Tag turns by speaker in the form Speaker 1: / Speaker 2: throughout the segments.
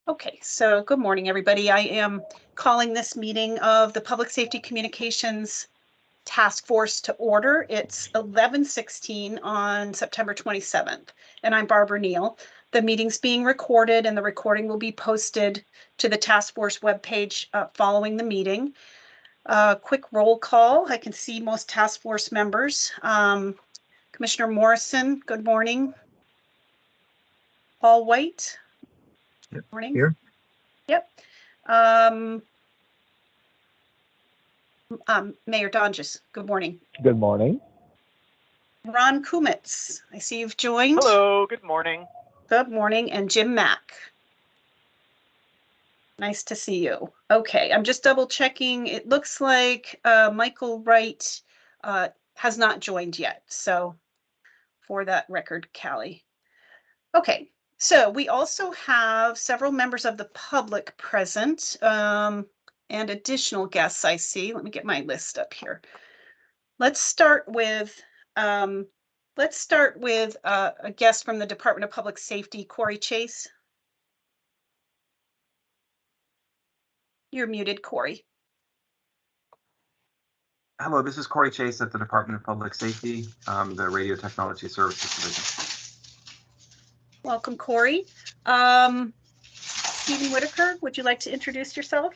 Speaker 1: Okay, so good morning, everybody. I am calling this meeting of the Public Safety Communications Task Force to order. It's 11:16 on September 27th, and I'm Barbara Neal. The meeting's being recorded, and the recording will be posted to the task force webpage following the meeting. Quick roll call. I can see most task force members. Commissioner Morrison, good morning. Paul White.
Speaker 2: Yep.
Speaker 1: Morning.
Speaker 2: Here.
Speaker 1: Yep. Mayor Donges, good morning.
Speaker 2: Good morning.
Speaker 1: Ron Kumitz, I see you've joined.
Speaker 3: Hello, good morning.
Speaker 1: Good morning. And Jim Mack. Nice to see you. Okay, I'm just double checking. It looks like Michael Wright has not joined yet. So for that record, Callie. Okay, so we also have several members of the public present and additional guests I see. Let me get my list up here. Let's start with a guest from the Department of Public Safety, Corey Chase. You're muted, Corey.
Speaker 4: Hello, this is Corey Chase at the Department of Public Safety, the Radio Technology Services Division.
Speaker 1: Welcome, Corey. Stephen Whitaker, would you like to introduce yourself?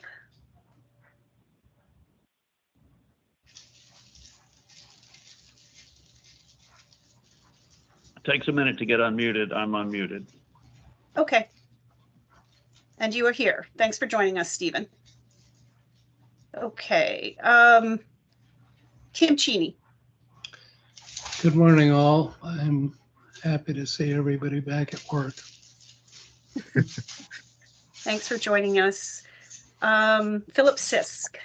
Speaker 5: It takes a minute to get unmuted. I'm unmuted.
Speaker 1: Okay. And you are here. Thanks for joining us, Stephen. Okay. Kim Cheney.
Speaker 6: Good morning, all. I'm happy to see everybody back at work.
Speaker 1: Thanks for joining us. Philip Sisk.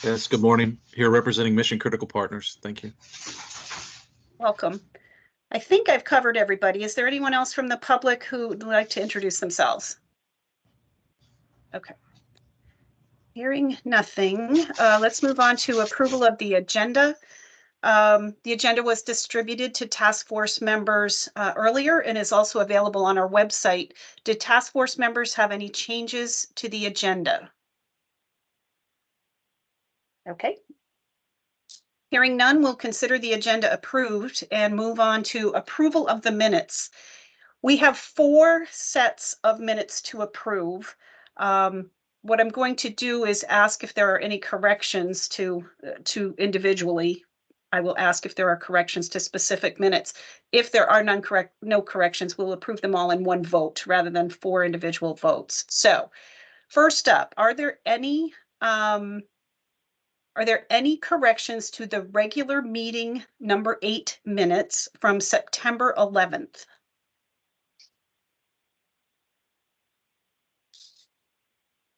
Speaker 7: Yes, good morning. Here representing Mission Critical Partners. Thank you.
Speaker 1: Welcome. I think I've covered everybody. Is there anyone else from the public who would like to introduce themselves? Okay. Hearing nothing, let's move on to approval of the agenda. The agenda was distributed to task force members earlier and is also available on our website. Did task force members have any changes to the agenda? Okay. Hearing none, we'll consider the agenda approved and move on to approval of the minutes. We have 4 sets of minutes to approve. What I'm going to do is ask if there are any corrections to individually. I will ask if there are corrections to specific minutes. If there are no corrections, we'll approve them all in one vote rather than 4 individual votes. So first up, are there any corrections to the regular meeting number 8 minutes from September 11th?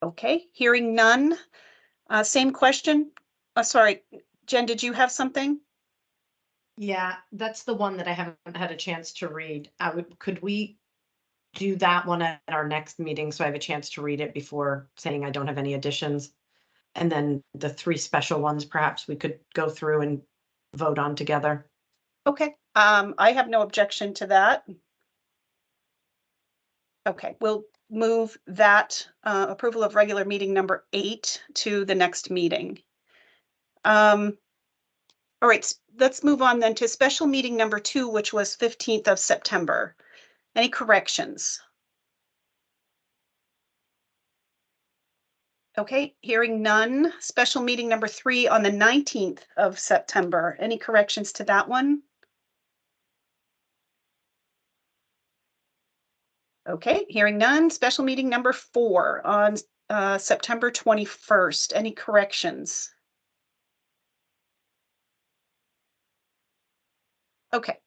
Speaker 1: Okay, hearing none. Same question. Sorry, Jen, did you have something?
Speaker 8: Yeah, that's the one that I haven't had a chance to read. Could we do that one at our next meeting so I have a chance to read it before saying I don't have any additions? And then the 3 special ones, perhaps we could go through and vote on together.
Speaker 1: Okay, I have no objection to that. Okay, we'll move that approval of regular meeting number 8 to the next meeting. All right, let's move on then to special meeting number 2, which was 15th of September. Any corrections? Okay, hearing none. Special meeting number 3 on the 19th of September. Any corrections to that one? Okay, hearing none. Special meeting number 4 on September 21st. Any corrections? Okay.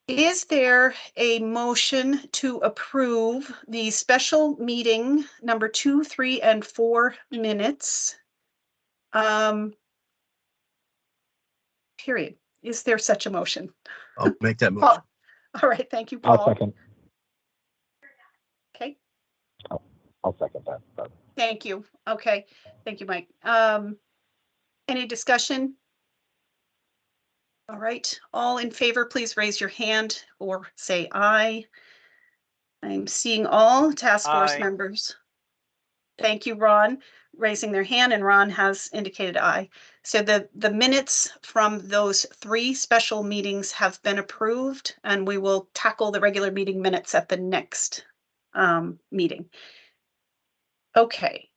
Speaker 1: Is there a motion to approve the special meeting number 2, 3, and 4 minutes? Period. Is there such a motion?
Speaker 2: I'll make that motion.
Speaker 1: All right, thank you, Paul.
Speaker 2: I'll second.
Speaker 1: Okay.
Speaker 2: I'll second that.
Speaker 1: Thank you. Okay, thank you, Mike. Any discussion? All right, all in favor, please raise your hand or say aye. I'm seeing all task force
Speaker 3: Aye.
Speaker 1: members. Thank you, Ron, raising their hand, and Ron has indicated aye. So the minutes from those 3 special meetings have been approved, and we will tackle the regular meeting minutes at the next meeting. Okay.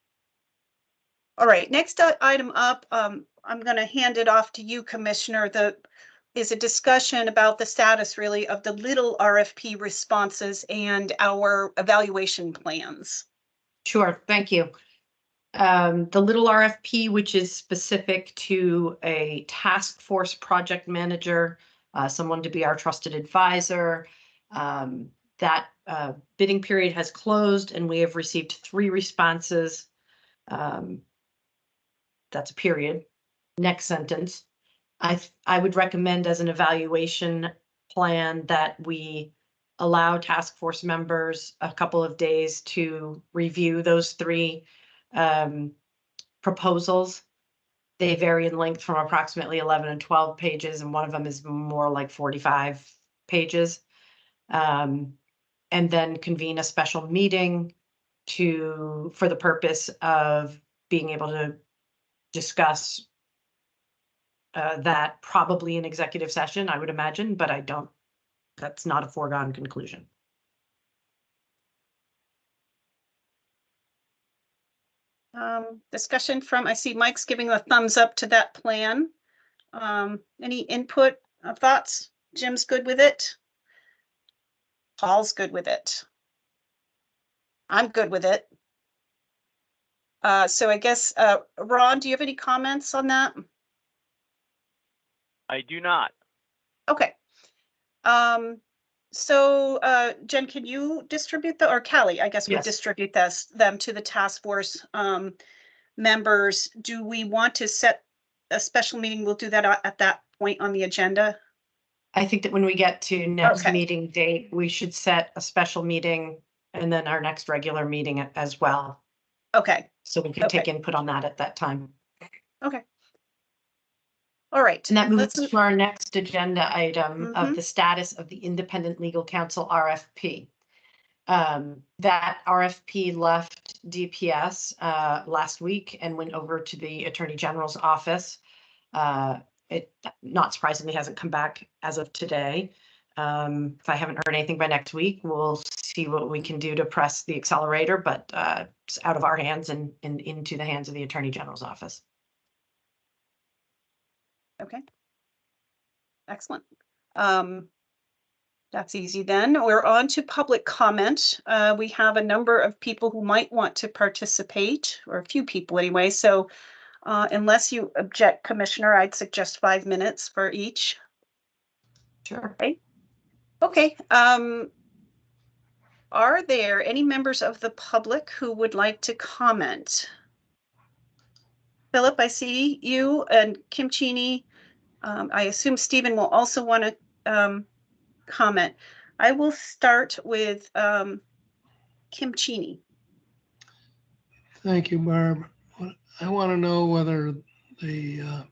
Speaker 1: All right, next item up, I'm going to hand it off to you, Commissioner. Is a discussion about the status really of the little RFP responses and our evaluation plans.
Speaker 8: Sure, thank you. The little RFP, which is specific to a task force project manager, someone to be our trusted advisor. That bidding period has closed and we have received 3 responses. That's a period. Next sentence. I would recommend as an evaluation plan that we allow task force members a couple of days to review those 3 proposals. They vary in length from approximately 11 and 12 pages, and one of them is more like 45 pages. And then convene a special meeting for the purpose of being able to discuss that probably in executive session, I would imagine, but that's not a foregone conclusion.
Speaker 1: Discussion from, I see Mike's giving a thumbs up to that plan. Any input, thoughts? Jim's good with it. Paul's good with it. I'm good with it. So I guess, Ron, do you have any comments on that?
Speaker 3: I do not.
Speaker 1: Okay. So Jen, can you distribute or Callie, I guess, would
Speaker 8: Yes.
Speaker 1: distribute them to the task force members. Do we want to set a special meeting? We'll do that at that point on the agenda.
Speaker 8: I think that when we get to next
Speaker 1: Okay.
Speaker 8: meeting date, we should set a special meeting and then our next regular meeting as well.
Speaker 1: Okay.
Speaker 8: So we can take
Speaker 1: Okay.
Speaker 8: input on that at that time.
Speaker 1: Okay. All right.
Speaker 8: And that moves
Speaker 1: Let's-
Speaker 8: to our next agenda item
Speaker 1: Mhm.
Speaker 8: of the status of the Independent Legal Counsel RFP. That RFP left DPS last week and went over to the Attorney General's office. It not surprisingly hasn't come back as of today. If I haven't heard anything by next week, we'll see what we can do to press the accelerator, but it's out of our hands and into the hands of the Attorney General's office.
Speaker 1: Okay. Excellent. That's easy then. We're on to public comment. We have a number of people who might want to participate, or a few people anyway. So unless you object, Commissioner, I'd suggest 5 minutes for each.
Speaker 8: Sure.
Speaker 1: Okay. Are there any members of the public who would like to comment? Philip, I see you, and Kim Cheney. I assume Stephen will also want to comment. I will start with Kim Cheney.
Speaker 6: Thank you, Barb. I want to know whether the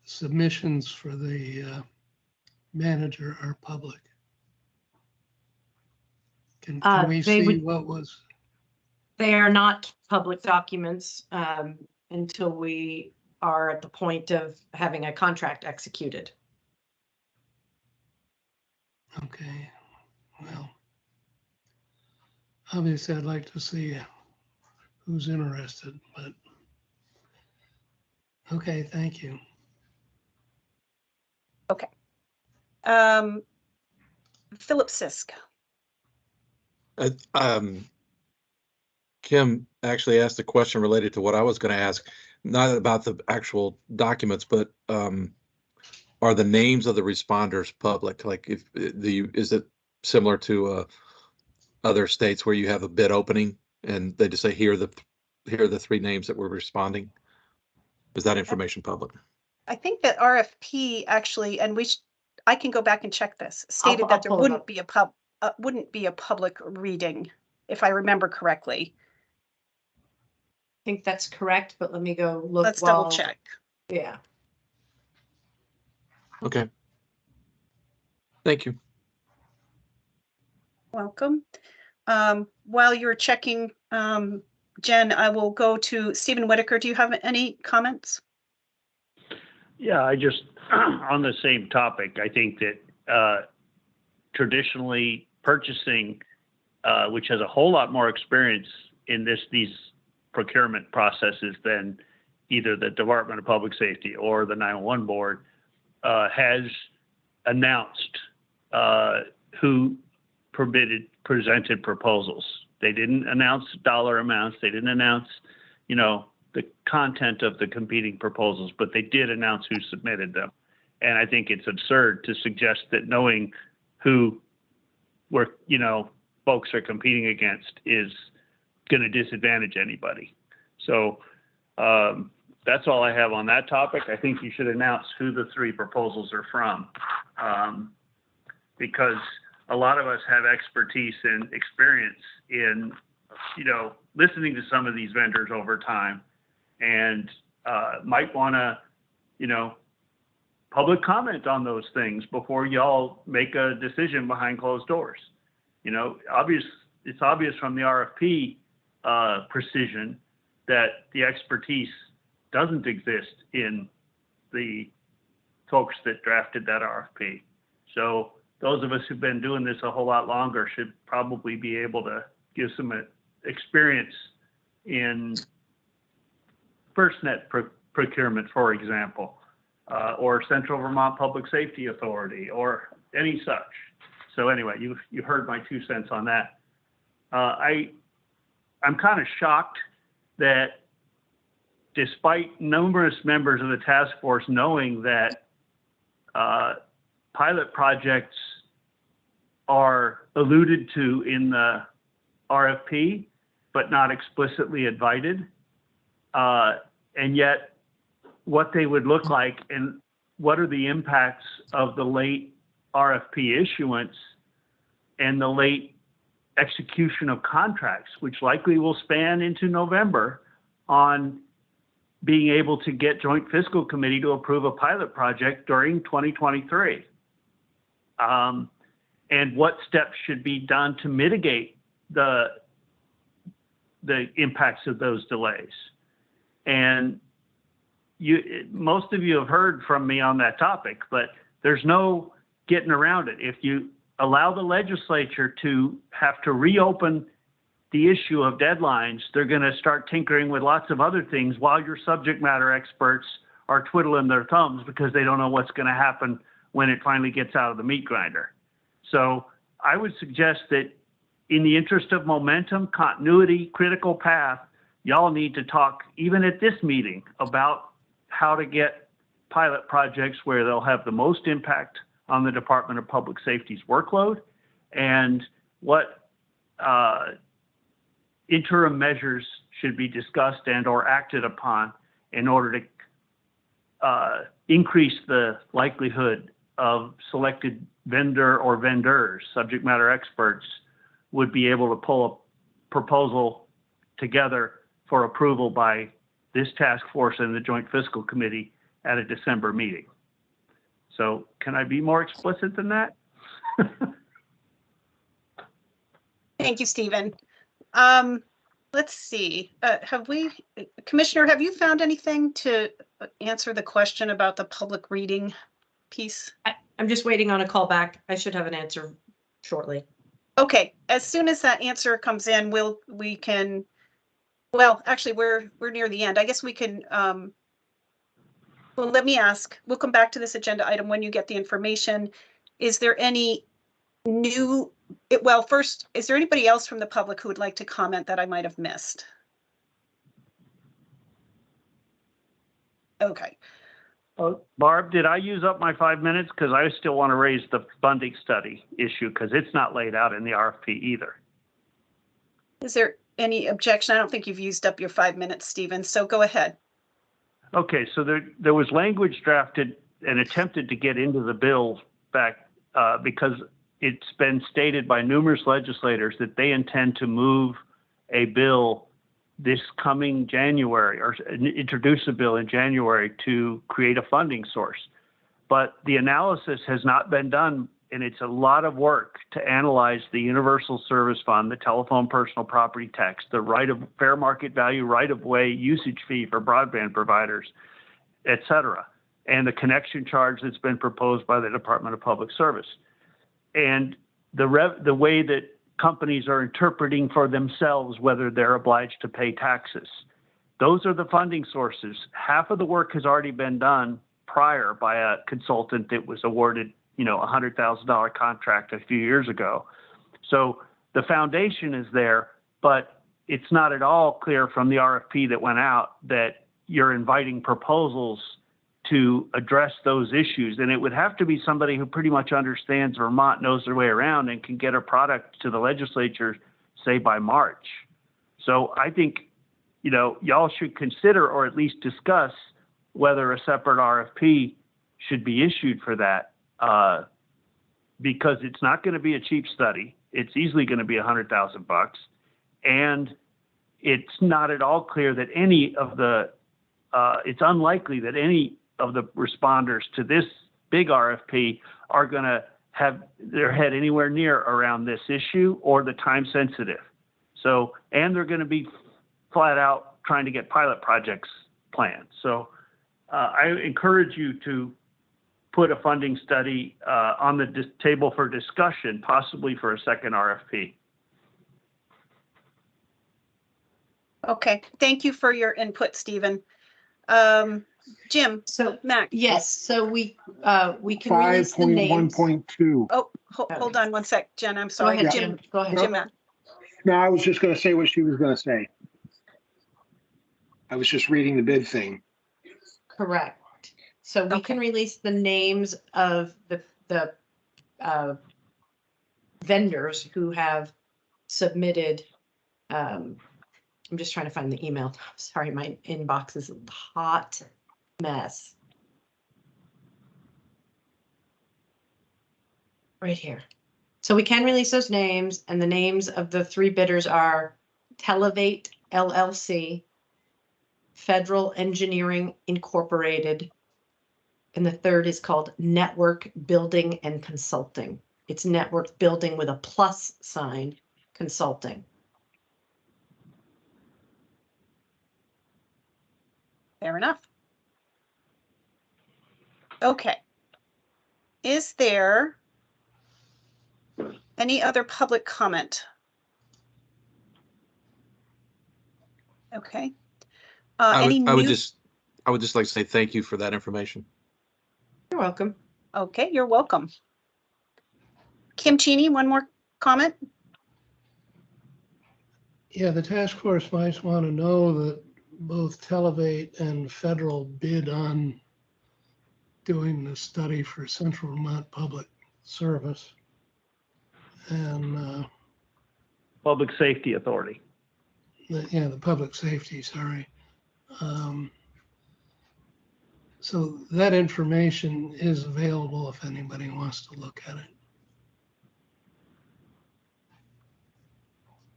Speaker 6: submissions for the manager are public. Can we see what was?
Speaker 8: They are not public documents until we are at the point of having a contract executed.
Speaker 6: Okay, well, obviously I'd like to see who's interested, but okay, thank you.
Speaker 1: Okay. Philip Sisk.
Speaker 7: Kim actually asked a question related to what I was going to ask, not about the actual documents, but are the names of the responders public? Like, is it similar to other states where you have a bid opening and they just say here are the 3 names that were responding? Is that information public?
Speaker 1: I think that RFP actually, and I can go back and check this, stated that there wouldn't be a public reading, if I remember correctly.
Speaker 8: I think that's correct, but let me go look.
Speaker 1: Let's double check.
Speaker 8: Yeah.
Speaker 7: Okay. Thank you.
Speaker 1: Welcome. While you're checking, Jen, I will go to Stephen Whitaker. Do you have any comments?
Speaker 5: Yeah, I just, on the same topic, I think that traditionally purchasing, which has a whole lot more experience in these procurement processes than either the Department of Public Safety or the 911 board, has announced who presented proposals. They didn't announce dollar amounts. They didn't announce, the content of the competing proposals, but they did announce who submitted them. And I think it's absurd to suggest that knowing who folks are competing against is going to disadvantage anybody. So that's all I have on that topic. I think you should announce who the 3 proposals are from, because a lot of us have expertise and experience in, listening to some of these vendors over time, and might want to, public comment on those things before y'all make a decision behind closed doors. It's obvious from the RFP precision that the expertise doesn't exist in the folks that drafted that RFP. So those of us who've been doing this a whole lot longer should probably be able to give some experience in FirstNet procurement, for example, or Central Vermont Public Safety Authority, or any such. So anyway, you heard my 2 cents on that. I'm kind of shocked that despite numerous members of the task force knowing that pilot projects are alluded to in the RFP, but not explicitly invited, and yet what they would look like and what are the impacts of the late RFP issuance and the late execution of contracts, which likely will span into November, on being able to get Joint Fiscal Committee to approve a pilot project during 2023. And what steps should be done to mitigate the impacts of those delays. And most of you have heard from me on that topic, but there's no getting around it. If you allow the legislature to have to reopen the issue of deadlines, they're going to start tinkering with lots of other things while your subject matter experts are twiddling their thumbs because they don't know what's going to happen when it finally gets out of the meat grinder. So I would suggest that in the interest of momentum, continuity, critical path, y'all need to talk, even at this meeting, about how to get pilot projects where they'll have the most impact on the Department of Public Safety's workload, and what interim measures should be discussed and or acted upon in order to increase the likelihood of selected vendor or vendors, subject matter experts, would be able to pull a proposal together for approval by this task force and the Joint Fiscal Committee at a December meeting. So can I be more explicit than that?
Speaker 1: Thank you, Stephen. Let's see. Commissioner, have you found anything to answer the question about the public reading piece?
Speaker 8: I'm just waiting on a call back. I should have an answer shortly.
Speaker 1: Okay, as soon as that answer comes in, we can, well, actually, we're near the end. I guess we can, well, let me ask, we'll come back to this agenda item when you get the information. Is there any new, well, first, is there anybody else from the public who would like to comment that I might have missed? Okay.
Speaker 5: Barb, did I use up my 5 minutes? Because I still want to raise the funding study issue because it's not laid out in the RFP either.
Speaker 1: Is there any objection? I don't think you've used up your 5 minutes, Stephen, so go ahead.
Speaker 5: Okay, so there was language drafted and attempted to get into the bill back because it's been stated by numerous legislators that they intend to move a bill this coming January, or introduce a bill in January to create a funding source. But the analysis has not been done and it's a lot of work to analyze the Universal Service Fund, the telephone personal property tax, the right of fair market value right of way usage fee for broadband providers, et cetera, and the connection charge that's been proposed by the Department of Public Service. And the way that companies are interpreting for themselves whether they're obliged to pay taxes. Those are the funding sources. Half of the work has already been done prior by a consultant that was awarded, a $100,000 contract a few years ago. So the foundation is there, but it's not at all clear from the RFP that went out that you're inviting proposals to address those issues. And it would have to be somebody who pretty much understands Vermont, knows their way around, and can get a product to the legislature, say, by March. So I think, y'all should consider, or at least discuss, whether a separate RFP should be issued for that, because it's not going to be a cheap study. It's easily going to be $100,000, and it's not at all clear that it's unlikely that any of the responders to this big RFP are going to have their head anywhere near around this issue or the time sensitive. So, and they're going to be flat out trying to get pilot projects planned. So I encourage you to put a funding study on the table for discussion, possibly for a second RFP.
Speaker 1: Okay, thank you for your input, Stephen. Jim,
Speaker 8: So,
Speaker 1: Mac.
Speaker 8: yes, so we can release the names.
Speaker 3: 5.1.2.
Speaker 1: Oh, hold on one sec, Jen, I'm
Speaker 8: Go
Speaker 1: sorry.
Speaker 8: ahead,
Speaker 1: Jim,
Speaker 8: Jim. Go ahead.
Speaker 1: Jim, Mac.
Speaker 3: No, I was just gonna say what she was gonna say. I was just reading the bid thing.
Speaker 8: Correct. So we
Speaker 1: Okay.
Speaker 8: can release the names of the vendors who have submitted. I'm just trying to find the email. Sorry, my inbox is a hot mess. Right here. So we can release those names, and the names of the three bidders are Televate LLC, Federal Engineering Incorporated, and the third is called Network Building and Consulting. It's Network Building with a plus sign, consulting.
Speaker 1: Fair enough. Okay. Is there any other public comment? Okay.
Speaker 7: I
Speaker 1: Any
Speaker 7: would
Speaker 1: new?
Speaker 7: just like to say thank you for that information.
Speaker 8: You're welcome.
Speaker 1: Okay, you're welcome. Kim Cheney, one more comment?
Speaker 6: Yeah, the task force might want to know that both Televate and Federal bid on doing the study for Central Vermont Public Service. And
Speaker 5: Public Safety Authority.
Speaker 6: the public safety, sorry. So that information is available if anybody wants to look at it.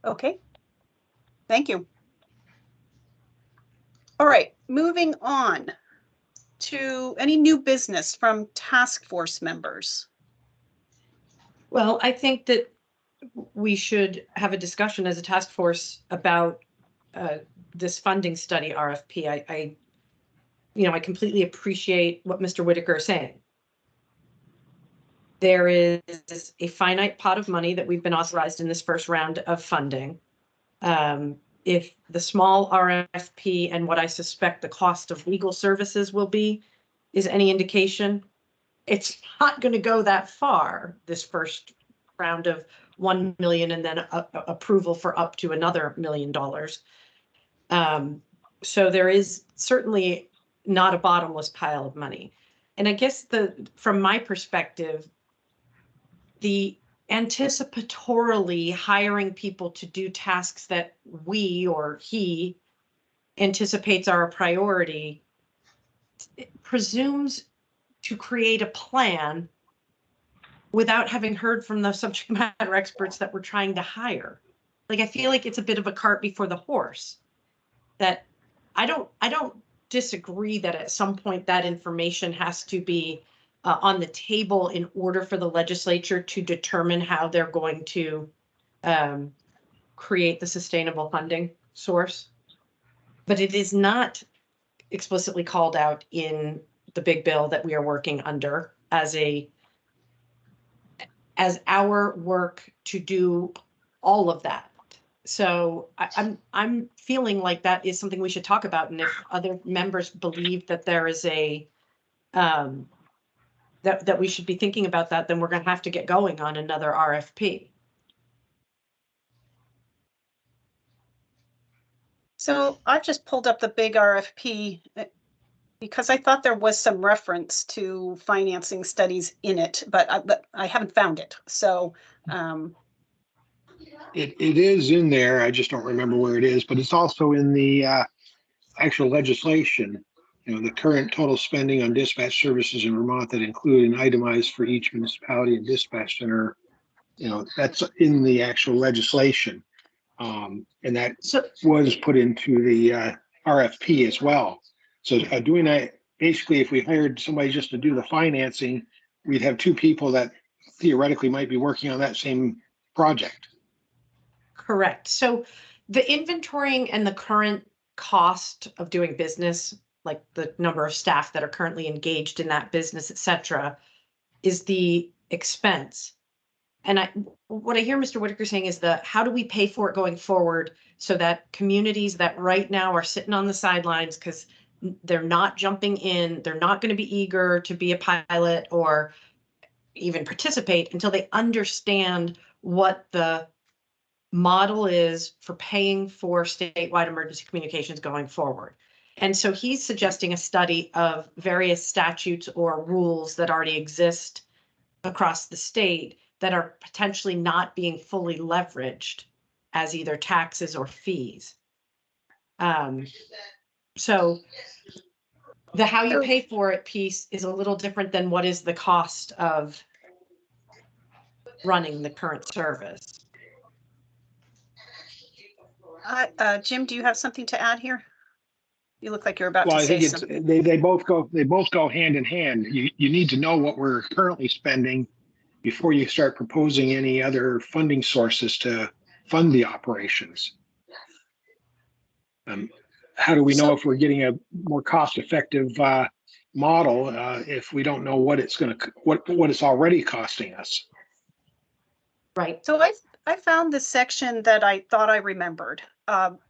Speaker 1: Okay. Thank you. All right, moving on to any new business from task force members.
Speaker 8: Well, I think that we should have a discussion as a task force about this funding study RFP. I completely appreciate what Mr. Whitaker is saying. There is a finite pot of money that we've been authorized in this first round of funding. If the small RFP and what I suspect the cost of legal services will be is any indication, it's not going to go that far, this first round of 1 million and then approval for up to another $1 million. So there is certainly not a bottomless pile of money. And I guess from my perspective, the anticipatorily hiring people to do tasks that we or he anticipates are a priority, it presumes to create a plan without having heard from the subject matter experts that we're trying to hire. Like, I feel like it's a bit of a cart before the horse. That I don't disagree that at some point that information has to be on the table in order for the legislature to determine how they're going to create the sustainable funding source. But it is not explicitly called out in the big bill that we are working under as our work to do all of that. So I'm feeling like that is something we should talk about. And if other members believe that there is a that we should be thinking about that, then we're going to have to get going on another RFP.
Speaker 1: So I've just pulled up the big RFP because I thought there was some reference to financing studies in it, but I haven't found it. So
Speaker 3: It is in there. I just don't remember where it is, but it's also in the actual legislation. You know, the current total spending on dispatch services in Vermont that include and itemized for each municipality and dispatch center. You know, that's in the actual legislation. And that was put into the RFP as well. So doing that, basically, if we hired somebody just to do the financing, we'd have two people that theoretically might be working on that same project.
Speaker 8: Correct. So the inventorying and the current cost of doing business, like the number of staff that are currently engaged in that business, et cetera, is the expense. And what I hear Mr. Whitaker saying is how do we pay for it going forward so that communities that right now are sitting on the sidelines because they're not jumping in, they're not going to be eager to be a pilot or even participate until they understand what the model is for paying for statewide emergency communications going forward. And so he's suggesting a study of various statutes or rules that already exist across the state that are potentially not being fully leveraged as either taxes or fees. So the how you pay for it piece is a little different than what is the cost of running the current service.
Speaker 1: Jim, do you have something to add here? You look like you're about
Speaker 3: Well,
Speaker 1: to
Speaker 3: I
Speaker 1: say
Speaker 3: think
Speaker 1: something.
Speaker 3: they both go hand in hand. You need to know what we're currently spending before you start proposing any other funding sources to fund the operations. How do we know if we're getting a more cost-effective model if we don't know what it's what it's already costing us?
Speaker 8: Right.
Speaker 1: So I found the section that I thought I remembered.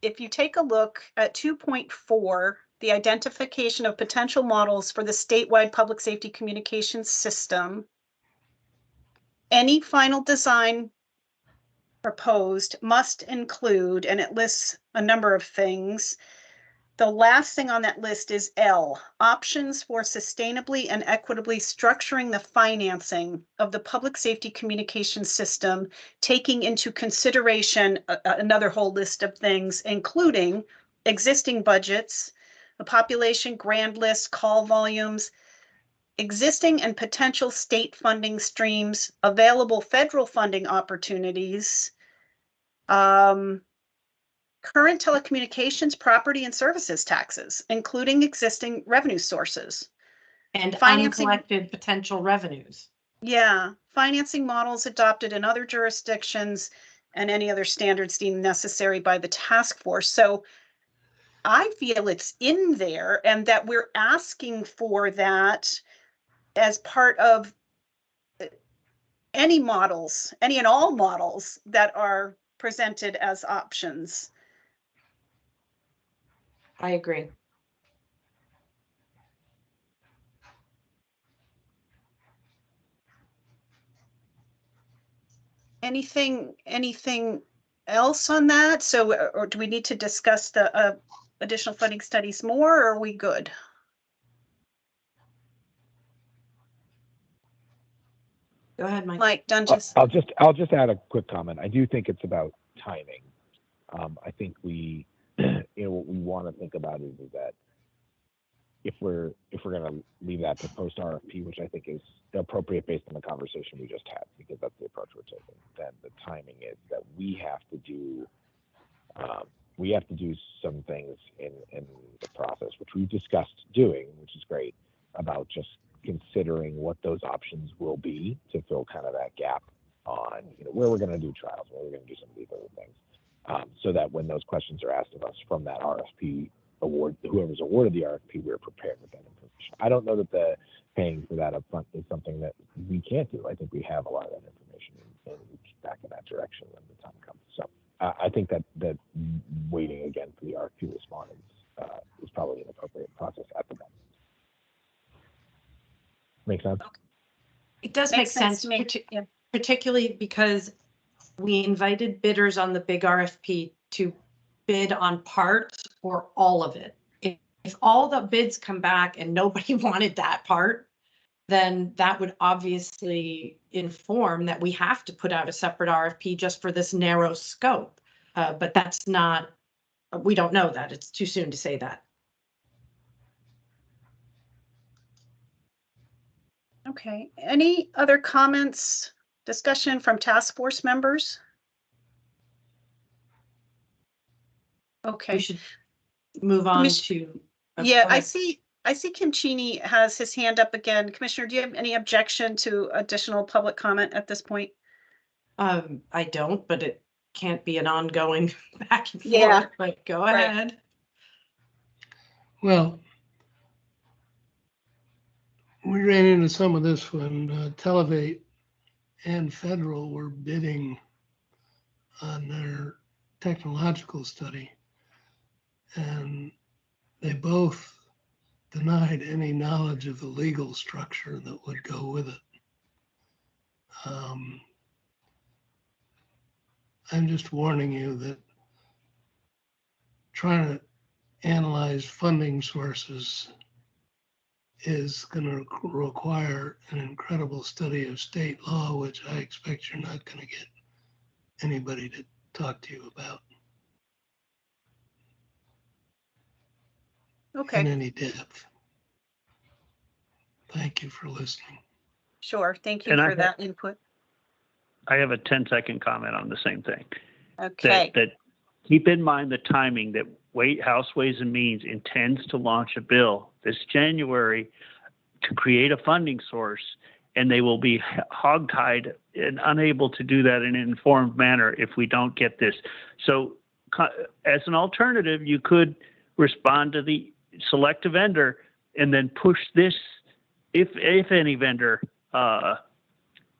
Speaker 1: If you take a look at 2.4, the identification of potential models for the statewide public safety communications system, any final design proposed must include, and it lists a number of things. The last thing on that list is L, options for sustainably and equitably structuring the financing of the public safety communication system, taking into consideration another whole list of things, including existing budgets, the population grand list, call volumes, existing and potential state funding streams, available federal funding opportunities, current telecommunications, property and services taxes, including existing revenue sources.
Speaker 8: And
Speaker 1: financing,
Speaker 8: uncollected potential revenues.
Speaker 1: Yeah, financing models adopted in other jurisdictions and any other standards deemed necessary by the task force. So I feel it's in there and that we're asking for that as part of any models, any and all models that are presented as options.
Speaker 8: I agree.
Speaker 1: Anything else on that? So, or do we need to discuss the additional funding studies more, or are we good?
Speaker 8: Go ahead, Mike.
Speaker 1: Mike Dunges.
Speaker 2: I'll just add a quick comment. I do think it's about timing. I think we, what we want to think about is that if we're going to leave that to post RFP, which I think is appropriate based on the conversation we just had, because that's the approach we're taking, then the timing is that we have to do some things in the process, which we've discussed doing, which is great, about just considering what those options will be to fill kind of that gap on, where we're going to do trials, where we're going to do some of these other things, so that when those questions are asked of us from that RFP award, whoever's awarded the RFP, we're prepared with that information. I don't know that the paying for that upfront is something that we can't do. I think we have a lot of that information, and we keep back in that direction when the time comes. So I think that waiting again for the RFP response is probably an appropriate process at the moment. Make sense?
Speaker 8: It does make
Speaker 1: Makes sense
Speaker 8: sense,
Speaker 1: to me. Yeah.
Speaker 8: particularly because we invited bidders on the big RFP to bid on parts or all of it. If all the bids come back and nobody wanted that part, then that would obviously inform that we have to put out a separate RFP just for this narrow scope. But that's not, we don't know that. It's too soon to say that.
Speaker 1: Okay, any other comments, discussion from task force members?
Speaker 8: We
Speaker 1: Okay,
Speaker 8: should move on to.
Speaker 1: yeah,
Speaker 8: go
Speaker 1: I
Speaker 8: ahead.
Speaker 1: see Kim Cheney has his hand up again. Commissioner, do you have any objection to additional public comment at this point?
Speaker 8: I don't, but it can't be an ongoing back and forth,
Speaker 1: Yeah.
Speaker 8: but go
Speaker 1: Right.
Speaker 8: ahead.
Speaker 6: Well, we ran into some of this when Televate and Federal were bidding on their technological study, and they both denied any knowledge of the legal structure that would go with it. I'm just warning you that trying to analyze funding sources is going to require an incredible study of state law, which I expect you're not going to get anybody to talk to you about in
Speaker 1: Okay,
Speaker 6: any depth. Thank you for listening.
Speaker 1: sure. Thank you
Speaker 5: And
Speaker 1: for that input.
Speaker 5: I have a 10-second comment on the same thing.
Speaker 1: Okay,
Speaker 5: That keep in mind the timing that House Ways and Means intends to launch a bill this January to create a funding source, and they will be hogtied and unable to do that in an informed manner if we don't get this. So as an alternative, you could respond to the select a vendor and then push this, if any vendor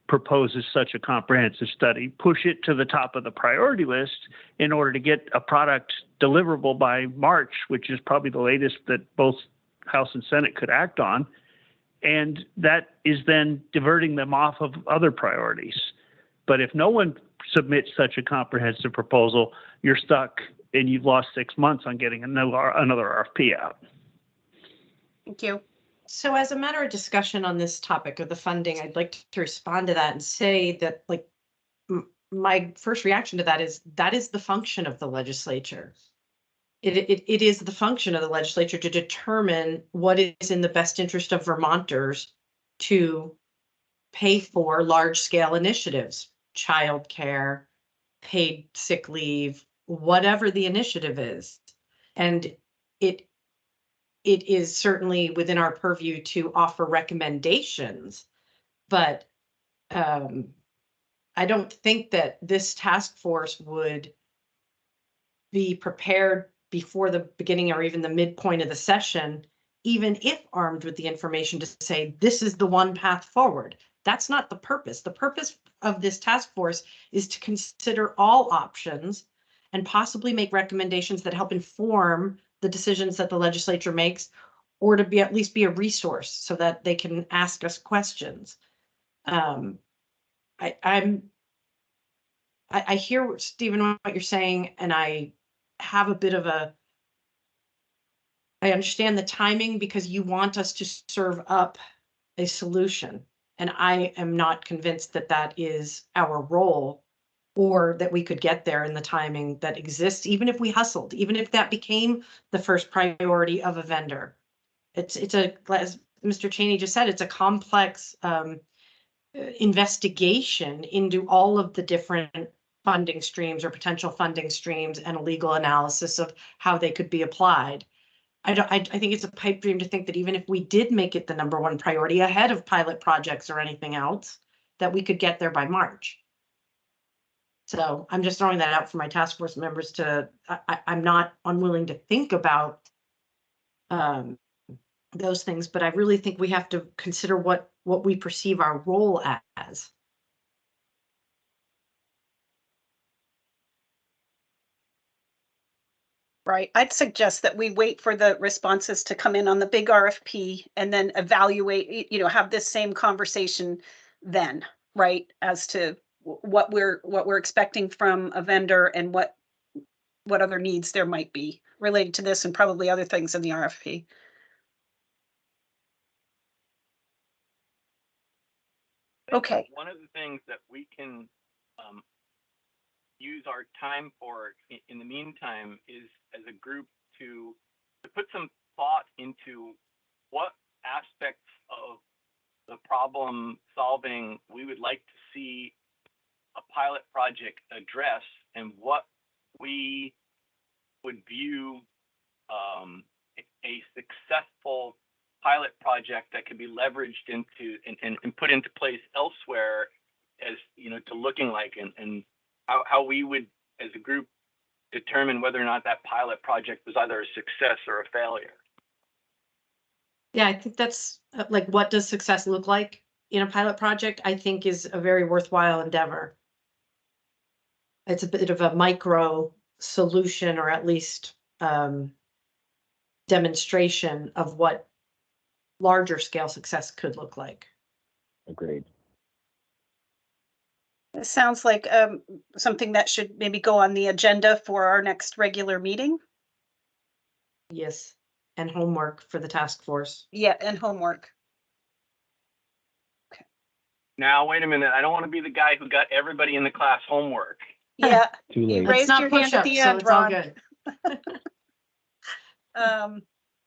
Speaker 5: proposes such a comprehensive study, push it to the top of the priority list in order to get a product deliverable by March, which is probably the latest that both House and Senate could act on. And that is then diverting them off of other priorities. But if no one submits such a comprehensive proposal, you're stuck and you've lost 6 months on getting another RFP out.
Speaker 1: thank you.
Speaker 8: So as a matter of discussion on this topic of the funding, I'd like to respond to that and say that, like, my first reaction to that is the function of the legislature. It is the function of the legislature to determine what is in the best interest of Vermonters to pay for large scale initiatives, childcare, paid sick leave, whatever the initiative is. And it is certainly within our purview to offer recommendations, but I don't think that this task force would be prepared before the beginning or even the midpoint of the session, even if armed with the information to say, this is the one path forward. That's not the purpose. The purpose of this task force is to consider all options and possibly make recommendations that help inform the decisions that the legislature makes, or to be at least be a resource so that they can ask us questions. I hear, Stephen, what you're saying, and I have a bit of I understand the timing because you want us to serve up a solution. And I am not convinced that that is our role, or that we could get there in the timing that exists, even if we hustled, even if that became the first priority of a vendor. It's a, as Mr. Cheney just said, it's a complex investigation into all of the different funding streams or potential funding streams and a legal analysis of how they could be applied. I think it's a pipe dream to think that even if we did make it the #1 priority ahead of pilot projects or anything else, that we could get there by March. So I'm just throwing that out for my task force members to, I'm not unwilling to think about those things, but I really think we have to consider what we perceive our role as.
Speaker 1: Right. I'd suggest that we wait for the responses to come in on the big RFP and then evaluate, have this same conversation then, right? As to what we're expecting from a vendor and what other needs there might be related to this and probably other things in the RFP. Okay.
Speaker 9: One of the things that we can use our time for in the meantime is as a group to put some thought into what aspects of the problem solving we would like to see a pilot project address, and what we would view a successful pilot project that could be leveraged into and put into place elsewhere, as to looking like, and how we would as a group determine whether or not that pilot project was either a success or a failure.
Speaker 8: Yeah, I think that's like, what does success look like in a pilot project? I think is a very worthwhile endeavor. It's a bit of a micro solution, or at least demonstration of what larger scale success could look like.
Speaker 2: Agreed.
Speaker 1: It sounds like something that should maybe go on the agenda for our next regular meeting.
Speaker 8: Yes, and homework for the task force.
Speaker 1: Yeah, and homework.
Speaker 9: Now, wait a minute. I don't want to be the guy who got everybody in the class homework.
Speaker 1: Yeah.
Speaker 2: Too late.
Speaker 1: Raised
Speaker 8: Let's not
Speaker 1: your
Speaker 8: push
Speaker 1: hand at
Speaker 8: up,
Speaker 1: the
Speaker 8: so
Speaker 1: end,
Speaker 8: it's all
Speaker 1: Ron.
Speaker 8: good.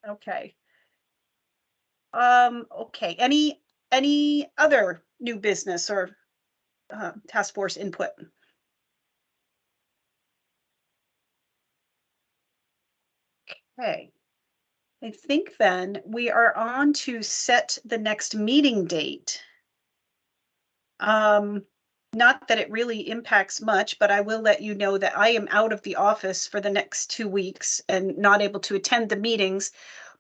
Speaker 1: Okay. Okay. Any other new business or task force input? Okay. I think then we are on to set the next meeting date. Not that it really impacts much, but I will let you know that I am out of the office for the next 2 weeks and not able to attend the meetings,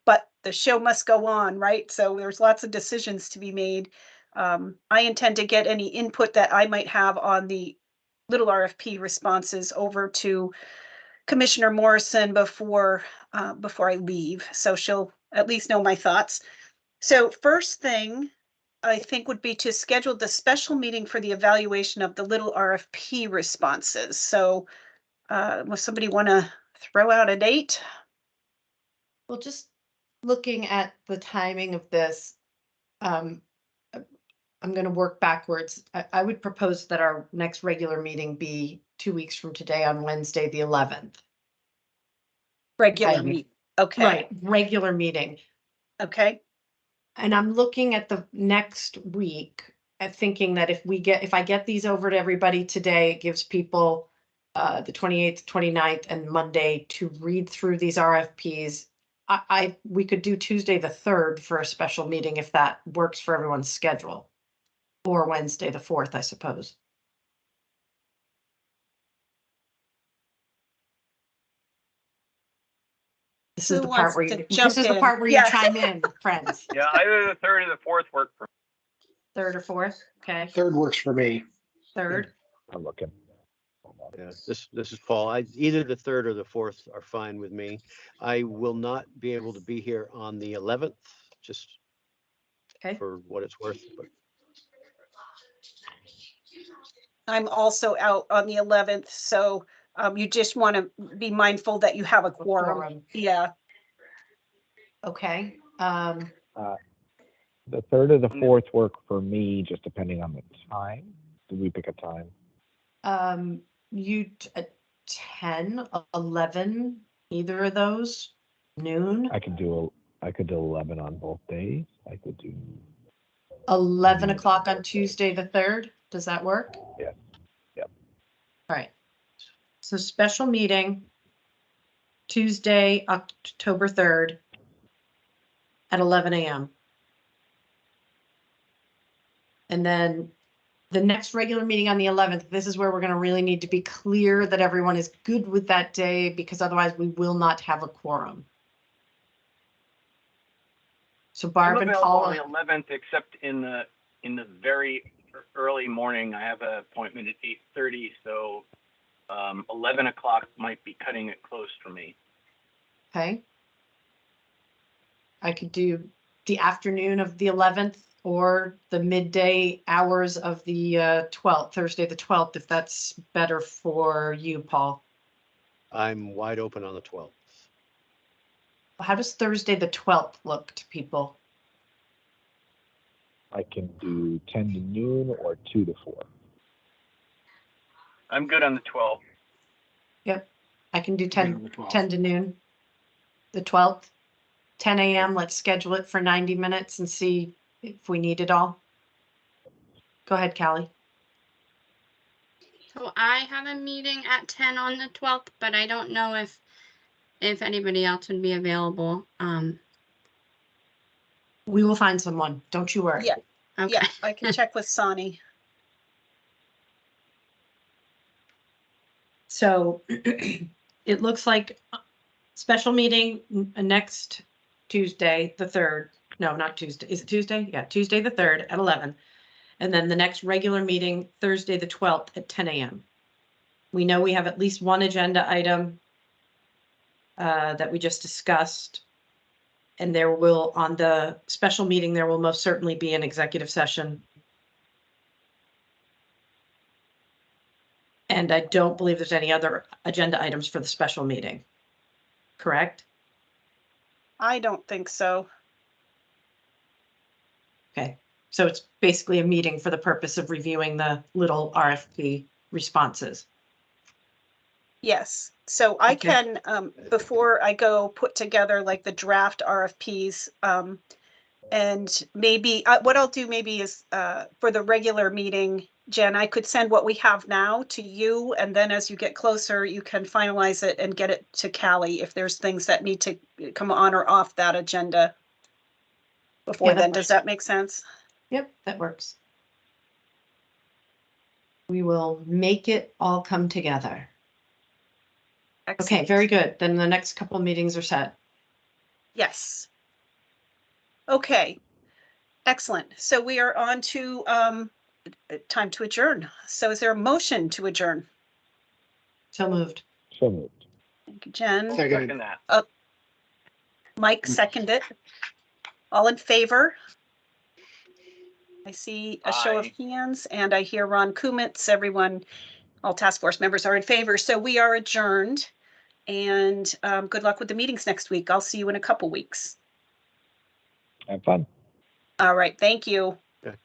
Speaker 1: but the show must go on, right? So there's lots of decisions to be made. I intend to get any input that I might have on the little RFP responses over to Commissioner Morrison before I leave. So she'll at least know my thoughts. So first thing I think would be to schedule the special meeting for the evaluation of the little RFP responses. So will somebody want to throw out a date?
Speaker 8: Well, just looking at the timing of this, I'm going to work backwards. I would propose that our next regular meeting be 2 weeks from today on Wednesday, the 11th.
Speaker 1: Regular
Speaker 8: Okay.
Speaker 1: meet. Okay.
Speaker 8: Right, regular meeting.
Speaker 1: Okay.
Speaker 8: And I'm looking at the next week and thinking that if I get these over to everybody today, it gives people the 28th, 29th, and Monday to read through these RFPs. We could do Tuesday the 3rd for a special meeting if that works for everyone's schedule, or Wednesday the 4th, I suppose. This is
Speaker 1: Who
Speaker 8: the part
Speaker 1: wants
Speaker 8: where
Speaker 1: to jump in?
Speaker 8: you
Speaker 1: Yeah.
Speaker 8: chime in, friends.
Speaker 9: Yeah, either the 3rd or the 4th work for me.
Speaker 8: 3rd or 4th, okay.
Speaker 3: 3rd works for me.
Speaker 8: 3rd.
Speaker 2: I'm looking.
Speaker 10: Yeah, this is Paul. Either the 3rd or the 4th are fine with me. I will not be able to be here on the 11th, just
Speaker 8: Okay.
Speaker 10: for what it's worth. But
Speaker 1: I'm also out on the 11th, so you just want to be mindful that you have a quorum. Yeah.
Speaker 8: Okay.
Speaker 2: The 3rd or the 4th work for me, just depending on the time. Did we pick a time?
Speaker 8: 10, 11, either of those, noon,
Speaker 2: I could do 11 on both days. I could do
Speaker 8: 11 o'clock on Tuesday, the 3rd. Does that work?
Speaker 2: Yes. Yep.
Speaker 8: All right. So special meeting, Tuesday, October 3rd, at 11 a.m. And then the next regular meeting on the 11th, this is where we're going to really need to be clear that everyone is good with that day, because otherwise we will not have a quorum. So
Speaker 9: I'm
Speaker 8: Barb and
Speaker 9: available on
Speaker 8: Paula,
Speaker 9: the 11th, except in the very early morning. I have an appointment at 8:30, so 11 o'clock might be cutting it close for me.
Speaker 8: okay. I could do the afternoon of the 11th or the midday hours of the 12th, Thursday the 12th, if that's better for you, Paul.
Speaker 10: I'm wide open on the 12th.
Speaker 8: How does Thursday the 12th look to people?
Speaker 2: I can do 10 to noon or 2 to 4.
Speaker 9: I'm good on the 12th.
Speaker 8: Yep, I can do
Speaker 3: on
Speaker 8: 10,
Speaker 3: the 12th.
Speaker 8: 10 to noon. The 12th, 10 a.m. Let's schedule it for 90 minutes and see if we need it all. Go ahead, Callie.
Speaker 11: So I have a meeting at 10 on the 12th, but I don't know if anybody else would be available.
Speaker 8: We will find someone. Don't you worry.
Speaker 1: Yeah,
Speaker 11: Okay.
Speaker 1: yeah, I can check with Sonny.
Speaker 8: So it looks like special meeting next Tuesday, the 3rd. No, not Tuesday. Is it Tuesday? Yeah, Tuesday, the 3rd at 11. And then the next regular meeting, Thursday, the 12th at 10 a.m. We know we have at least one agenda item that we just discussed. And there will, on the special meeting, there will most certainly be an executive session. And I don't believe there's any other agenda items for the special meeting. Correct?
Speaker 1: I don't think so.
Speaker 8: Okay, so it's basically a meeting for the purpose of reviewing the little RFP responses.
Speaker 1: Yes, so I
Speaker 8: Okay.
Speaker 1: can, before I go, put together like the draft RFPs. And maybe, what I'll do maybe is, for the regular meeting, Jen, I could send what we have now to you, and then as you get closer, you can finalize it and get it to Callie if there's things that need to come on or off that agenda before
Speaker 8: Yeah, that
Speaker 1: then.
Speaker 8: works.
Speaker 1: Does that make sense?
Speaker 8: Yep, that works. We will make it all come together. Okay,
Speaker 1: Excellent.
Speaker 8: very good. Then the next couple of meetings are set.
Speaker 1: Yes. Okay, excellent. So we are on to time to adjourn. So is there a motion to adjourn?
Speaker 8: So moved.
Speaker 2: So moved.
Speaker 1: Thank you, Jen.
Speaker 3: Seconded.
Speaker 9: Second that.
Speaker 1: Mike seconded. All in favor? I see a show of
Speaker 9: Aye.
Speaker 1: hands and I hear Ron Kumitz. Everyone, all task force members are in favor. So we are adjourned. And good luck with the meetings next week. I'll see you in a couple weeks.
Speaker 2: Have fun.
Speaker 1: All right. Thank you.
Speaker 10: Okay.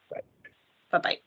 Speaker 2: Bye.
Speaker 1: Bye-bye.